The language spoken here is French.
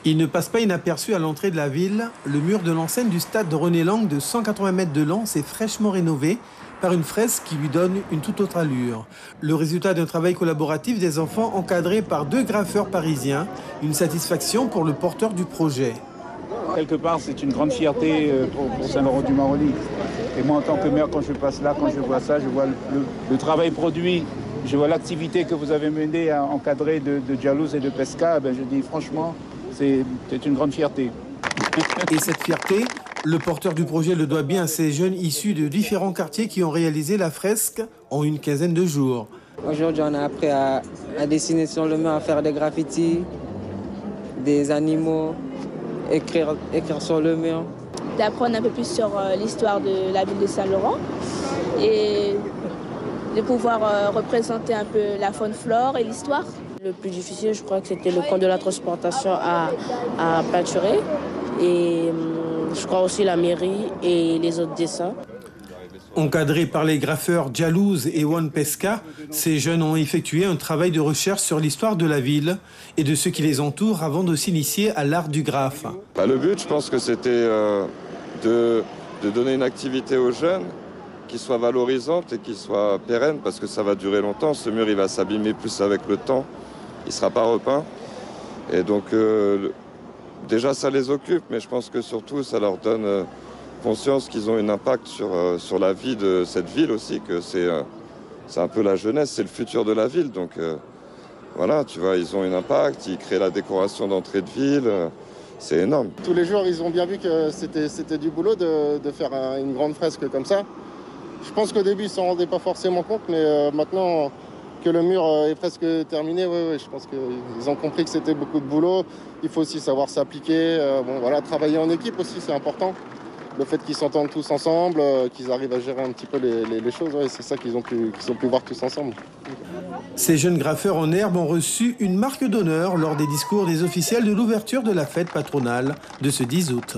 Il ne passe pas inaperçu à l'entrée de la ville. Le mur de l'enseigne du stade de René Lang de 180 mètres de long s'est fraîchement rénové par une fresque qui lui donne une toute autre allure. Le résultat d'un travail collaboratif des enfants encadrés par 2 graffeurs parisiens. Une satisfaction pour le porteur du projet. Quelque part, c'est une grande fierté pour Saint-Laurent-du-Maroni. Et moi, en tant que maire, quand je passe là, quand je vois ça, je vois le travail produit, je vois l'activité que vous avez menée à encadrer de Jalouse et de Pesca. Ben, je dis franchement, c'est une grande fierté. Et cette fierté, le porteur du projet le doit bien à ces jeunes issus de différents quartiers qui ont réalisé la fresque en une quinzaine de jours. Aujourd'hui, on a appris à dessiner sur le mur, à faire des graffitis, des animaux, écrire sur le mur. D'apprendre un peu plus sur l'histoire de la ville de Saint-Laurent et de pouvoir représenter un peu la faune, flore et l'histoire. Le plus difficile, je crois que c'était le camp de la transportation à peinturer. Et je crois aussi la mairie et les autres dessins. Encadrés par les graffeurs Jalouse et One Pesca, ces jeunes ont effectué un travail de recherche sur l'histoire de la ville et de ceux qui les entourent avant de s'initier à l'art du graphe. Le but, je pense que c'était de donner une activité aux jeunes qui soit valorisante et qui soit pérenne parce que ça va durer longtemps. Ce mur, il va s'abîmer plus avec le temps. Il ne sera pas repeint. Et donc, déjà, ça les occupe, mais je pense que surtout, ça leur donne conscience qu'ils ont un impact sur la vie de cette ville aussi, que c'est un peu la jeunesse, c'est le futur de la ville. Donc, voilà, tu vois, ils ont un impact, ils créent la décoration d'entrée de ville. C'est énorme. Tous les jours, ils ont bien vu que c'était du boulot de faire une grande fresque comme ça. Je pense qu'au début, ils ne s'en rendaient pas forcément compte, mais maintenant que le mur est presque terminé, ouais, je pense qu'ils ont compris que c'était beaucoup de boulot. Il faut aussi savoir s'appliquer, travailler en équipe aussi, c'est important. Le fait qu'ils s'entendent tous ensemble, qu'ils arrivent à gérer un petit peu les choses, ouais, c'est ça qu'ils ont pu voir tous ensemble. Ces jeunes graffeurs en herbe ont reçu une marque d'honneur lors des discours des officiels de l'ouverture de la fête patronale de ce 10 août.